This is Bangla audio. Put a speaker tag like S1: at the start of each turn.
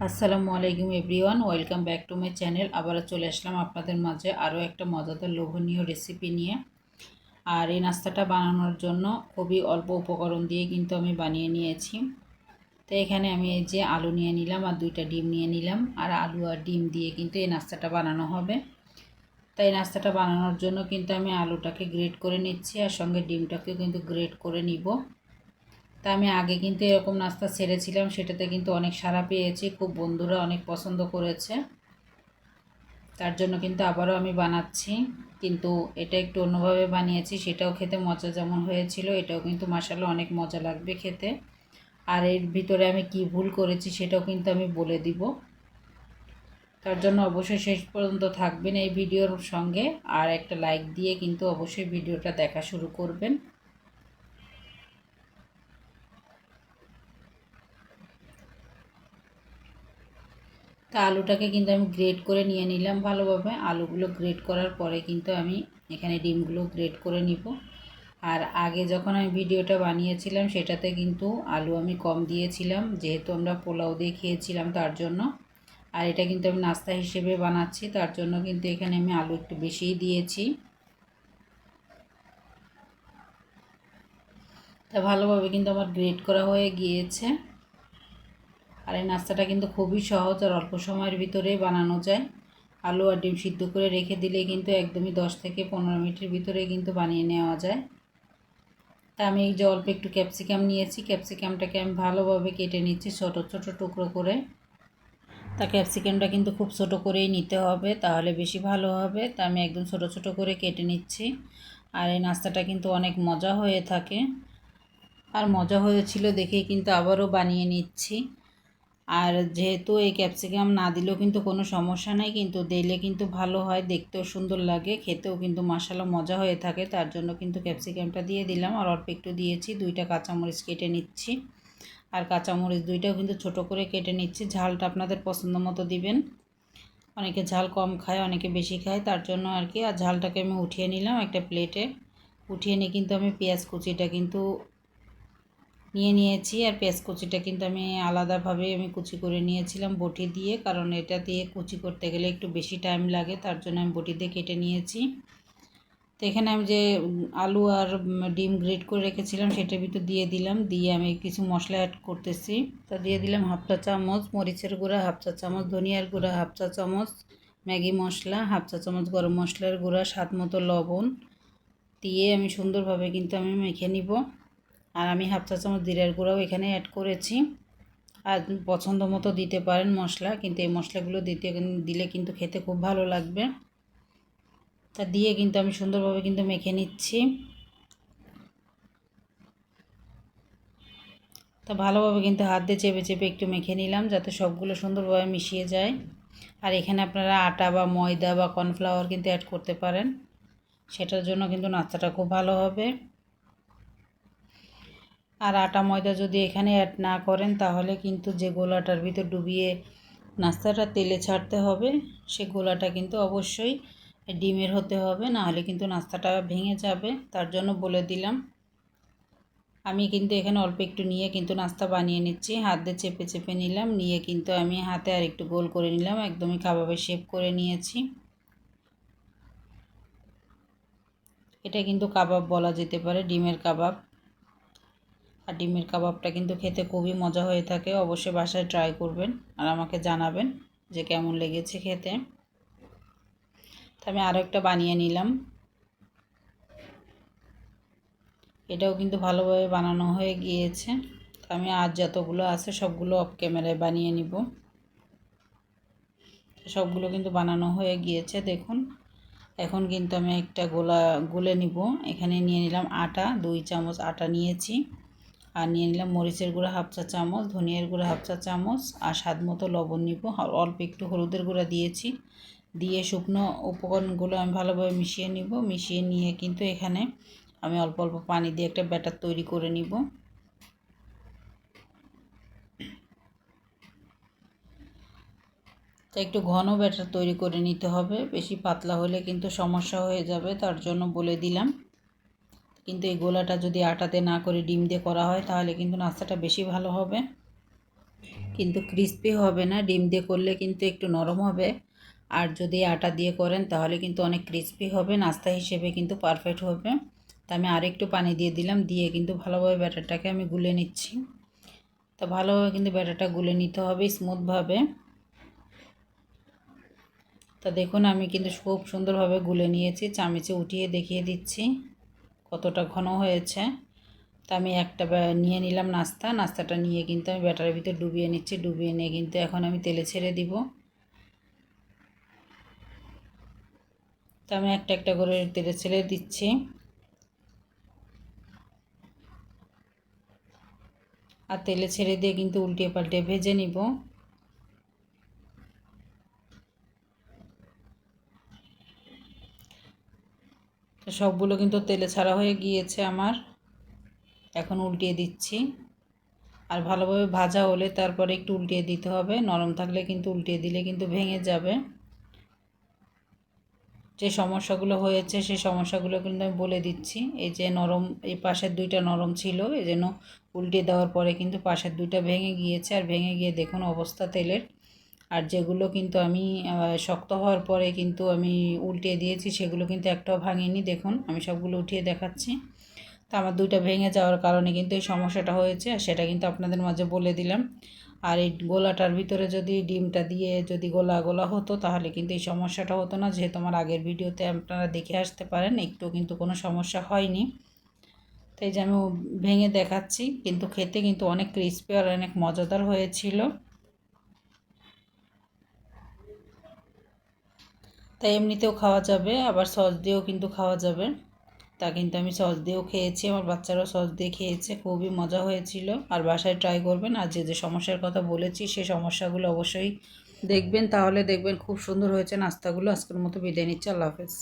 S1: আসসালামু আলাইকুম everyone, welcome back to my channel. আবারও চলে আসলাম আপনাদের মাঝে আরও একটা মজাদার লোভনীয় রেসিপি নিয়ে। আর এই নাস্তাটা বানানোর জন্য খুবই অল্প উপকরণ দিয়ে কিন্তু আমি বানিয়ে নিয়েছি। তো এখানে আমি এই যে আলু নিয়ে নিলাম আর 2টা ডিম নিয়ে নিলাম। আর আলু আর ডিম দিয়ে কিন্তু এই নাস্তাটা বানানো হবে। তাই নাস্তাটা বানানোর জন্য কিন্তু আমি আলুটাকে গ্রেট করে নিচ্ছি আর সঙ্গে ডিমটাকেও কিন্তু গ্রেট করে নিব। তা আমি আগে কিন্তু এরকম নাস্তা ছেড়েছিলাম, সেটাতে কিন্তু অনেক সাড়া পেয়েছি, খুব বন্ধুরা অনেক পছন্দ করেছে। তার জন্য কিন্তু আবারও আমি বানাচ্ছি, কিন্তু এটা একটু অন্যভাবে বানিয়েছি, সেটাও খেতে মজা যেমন হয়েছিল, এটাও কিন্তু মাশাআল্লাহ অনেক মজা লাগবে খেতে। আর এর ভিতরে আমি কি ভুল করেছি সেটাও কিন্তু আমি বলে দিব। তার জন্য অবশ্যই শেষ পর্যন্ত থাকবেন এই ভিডিওর সঙ্গে, আর একটা লাইক দিয়ে কিন্তু অবশ্যই ভিডিওটা দেখা শুরু করবেন। তা আলুটাকে কিন্তু আমি গ্রেট করে নিয়ে নিলাম ভালোভাবে। আলুগুলো গ্রেট করার পরে কিন্তু আমি এখানে ডিমগুলো গ্রেট করে নিব। আর আগে যখন আমি ভিডিওটা বানিয়েছিলাম সেটাতে কিন্তু আলু আমি কম দিয়েছিলাম, যেহেতু আমরা পোলাও দিয়ে খেয়েছিলাম তার জন্য। আর এটা কিন্তু আমি নাস্তা হিসেবে বানাচ্ছি, তার জন্য কিন্তু এখানে আমি আলু একটু বেশিই দিয়েছি। তা ভালোভাবে কিন্তু আমার গ্রেট করা হয়ে গিয়েছে। আর এই নাস্তাটা কিন্তু খুবই সহজ আর অল্প সময়ের ভিতরেই বানানো যায়। আলু আর ডিম সিদ্ধ করে রেখে দিলে কিন্তু একদমই 10 থেকে 15 মিনিটের ভিতরে কিন্তু বানিয়ে নেওয়া যায়। তা আমি এই যে অল্প একটু ক্যাপসিকাম নিয়েছি, ক্যাপসিকামটাকে আমি ভালোভাবে কেটে নিচ্ছি ছোট ছোট টুকরো করে। তা ক্যাপসিকামটা কিন্তু খুব ছোট করেই নিতে হবে, তাহলে বেশি ভালো হবে। তা আমি একদম ছোট ছোট করে কেটে নিচ্ছি। আর এই নাস্তাটা কিন্তু অনেক মজা হয়ে থাকে, আর মজা হয়েছিল দেখেই কিন্তু আবারও বানিয়ে নিচ্ছি। আর যেহেতু এই ক্যাপসিকাম না দিলেও কিন্তু কোনো সমস্যা নাই, কিন্তু দিলে কিন্তু ভালো হয়, দেখতেও সুন্দর লাগে, খেতেও কিন্তু মাশাআল্লাহ মজা হয়ে থাকে। তার জন্য কিন্তু ক্যাপসিকামটা দিয়ে দিলাম। আর অল্প একটু দিয়েছি, 2টা কাঁচামরিচ কেটে নিচ্ছি। আর কাঁচামরিচ 2টাও কিন্তু ছোট করে কেটে নিচ্ছি। ঝালটা আপনাদের পছন্দ মতো দিবেন, অনেকে ঝাল কম খায়, অনেকে বেশি খায়, তার জন্য আর কি। আর ঝালটাকে আমি উঠিয়ে নিলাম একটা প্লেটে। উঠিয়ে নিয়ে কিন্তু আমি পেঁয়াজ কুচিটা কিন্তু নিয়ে নিয়েছি। আর পেঁয়াজ কুচিটা কিন্তু আমি আলাদাভাবে কুচি করে নিয়েছিলাম বটি দিয়ে, কারণ এটা দিয়ে কুচি করতে গেলে একটু বেশি টাইম লাগে, তার জন্য আমি বটি দিয়ে কেটে নিয়েছি। তো এখানে আমি যে আলু আর ডিম গ্রেট করে রেখেছিলাম সেটার ভিতর দিয়ে দিলাম, দিয়ে আমি কিছু মশলা অ্যাড করতেছি। তো দিয়ে দিলাম 1/2 চা চামচ মরিচের গুঁড়া, 1/2 চা চামচ ধনিয়ার গুঁড়া, 1/2 চা চামচ ম্যাগি মশলা, 1/2 চা চামচ গরম মশলার গুঁড়া, স্বাদ মতো লবণ দিয়ে আমি সুন্দরভাবে কিন্তু আমি মেখে নিব। আর আমি 1/2 চা চামচ জিরার গুঁড়াও এখানে অ্যাড করেছি। আর পছন্দ মতো দিতে পারেন মশলা, কিন্তু এই মশলাগুলো দিলে কিন্তু খেতে খুব ভালো লাগবে। তা দিয়ে কিন্তু আমি সুন্দরভাবে কিন্তু মেখে নিচ্ছি। তা ভালোভাবে কিন্তু হাত দিয়ে চেপে চেপে একটু মেখে নিলাম, যাতে সবগুলো সুন্দরভাবে মিশিয়ে যায়। আর এখানে আপনারা আটা বা ময়দা বা কর্নফ্লাওয়ার কিন্তু অ্যাড করতে পারেন, সেটার জন্য কিন্তু নাস্তাটা খুব ভালো হবে। আর আটা ময়দা যদি এখানে অ্যাড না করেন, তাহলে কিন্তু যে গোলাটার ভিতর ডুবিয়ে নাস্তাটা তেলে ছাড়তে হবে, সে গোলাটা কিন্তু অবশ্যই ডিমের হতে হবে, না হলে কিন্তু নাস্তাটা ভেঙে যাবে। তার জন্য বলে দিলাম। আমি কিন্তু এখানে অল্প একটু নিয়ে কিন্তু নাস্তা বানিয়ে নিচ্ছি, হাত দিয়ে চেপে চেপে নিলাম, নিয়ে কিন্তু আমি হাতে আর একটু গোল করে নিলাম, একদমই কাবাবের শেপ করে নিয়েছি। এটা কিন্তু কাবাব বলা যেতে পারে, ডিমের কাবাব। আর ডিমের কাবাবটা কিন্তু খেতে খুবই মজা হয়ে থাকে, অবশ্যই বাসায় ট্রাই করবেন আর আমাকে জানাবেন যে কেমন লেগেছে খেতে। তো আমি আরও একটা বানিয়ে নিলাম, এটাও কিন্তু ভালোভাবে বানানো হয়ে গিয়েছে। তো আমি আজ যতগুলো আছে সবগুলো অফ ক্যামেরায় বানিয়ে নিব। সবগুলো কিন্তু বানানো হয়ে গিয়েছে দেখুন। এখন কিন্তু আমি একটা গুলে নিব। এখানে নিয়ে নিলাম আটা, 2 চামচ আটা নিয়েছি। আর নিয়ে নিলাম মরিচের গুঁড়া 1/2 চা চামচ, ধনিয়ার গুঁড়া 1/2 চা চামচ, আর স্বাদ মতো লবণ নিব। অল্প একটু হলুদের গুঁড়া দিয়েছি। দিয়ে শুকনো উপকরণগুলো আমি ভালোভাবে মিশিয়ে নিব। মিশিয়ে নিয়ে কিন্তু এখানে আমি অল্প অল্প পানি দিয়ে একটা ব্যাটার তৈরি করে নিব। তো একটু ঘন ব্যাটার তৈরি করে নিতে হবে, বেশি পাতলা হলে কিন্তু সমস্যা হয়ে যাবে, তার জন্য বলে দিলাম। কিন্তু এই গোলাটা যদি আটাতে না করে ডিম দিয়ে করা হয়, তাহলে কিন্তু নাস্তাটা বেশি ভালো হবে। কিন্তু ক্রিস্পি হবে না। ডিম দিয়ে করলে কিন্তু একটু নরম হবে, আর যদি আটা দিয়ে করেন তাহলে কিন্তু অনেক ক্রিস্পি হবে, নাস্তা হিসেবে কিন্তু পারফেক্ট হবে। তো আমি আরেকটু পানি দিয়ে দিলাম, দিয়ে কিন্তু ভালোভাবে ব্যাটারটাকে আমি গুলে নিচ্ছি। তো ভালোভাবে কিন্তু ব্যাটারটা গুলে নিতে হবে স্মুথভাবে। তো দেখুন আমি কিন্তু খুব সুন্দরভাবে গুলে নিয়েছি, চামচে উঠিয়ে দেখিয়ে দিচ্ছি কতটা ঘন হয়েছে। তো আমি একটা নিয়ে নিলাম নাস্তাটা নিয়ে কিন্তু আমি ব্যাটারের ভিতরে ডুবিয়ে নিচ্ছি। ডুবিয়ে নিয়ে কিন্তু এখন আমি তেলে ছেড়ে দিব। তো আমি একটা একটা করে তেলে ছেড়ে দিচ্ছি, আর তেলে ছেড়ে দিয়ে কিন্তু উল্টে পাল্টে ভেজে নিব। তো সবগুলো কিন্তু তেলে ছাড়া হয়ে গিয়েছে আমার, এখন উল্টিয়ে দিচ্ছি। আর ভালোভাবে ভাজা হলে তারপরে একটু উল্টিয়ে দিতে হবে, নরম থাকলে কিন্তু উল্টিয়ে দিলে কিন্তু ভেঙে যাবে। যে সমস্যাগুলো হয়েছে সেই সমস্যাগুলো কিন্তু আমি বলে দিচ্ছি। এই যে নরম, এই পাশের দুইটা নরম ছিল, এই জন্য উল্টে দেওয়ার পরে কিন্তু পাশের দুইটা ভেঙে গিয়েছে, আর ভেঙে গিয়ে দেখুন অবস্থা তেলের। আর যেগুলো কিন্তু আমি শক্ত হওয়ার পরে কিন্তু আমি উল্টিয়ে দিয়েছি সেগুলো কিন্তু একটাও ভাঙেনি। দেখুন আমি সবগুলো উঠিয়ে দেখাচ্ছি। তো আমার দুইটা ভেঙে যাওয়ার কারণে কিন্তু এই সমস্যাটা হয়েছে, আর সেটা কিন্তু আপনাদের মাঝে বলে দিলাম। আর এই গোলাটার ভিতরে যদি ডিমটা দিয়ে যদি গোলা গোলা হতো তাহলে কিন্তু এই সমস্যাটা হতো না, যেহেতু আমার আগের ভিডিওতে আপনারা দেখে আসতে পারেন, একটু কিন্তু কোনো সমস্যা হয়নি। তো এই যে আমি ভেঙে দেখাচ্ছি, কিন্তু খেতে কিন্তু অনেক ক্রিস্পি আর অনেক মজাদার হয়েছিল। তাই এমনিতেও খাওয়া যাবে, আবার সস দিয়েও কিন্তু খাওয়া যাবে। তা কিন্তু আমি সস দিয়েও খেয়েছি, আমার বাচ্চারাও সস দিয়ে খেয়েছে, খুবই মজা হয়েছিল। আর বাসায় ট্রাই করবেন, আর যে যে সমস্যার কথা বলেছি সেই সমস্যাগুলো অবশ্যই দেখবেন, তাহলে দেখবেন খুব সুন্দর হয়েছে নাস্তাগুলো। আজকের মতো বিদায় নিচ্ছি, আল্লাহ হাফেজ।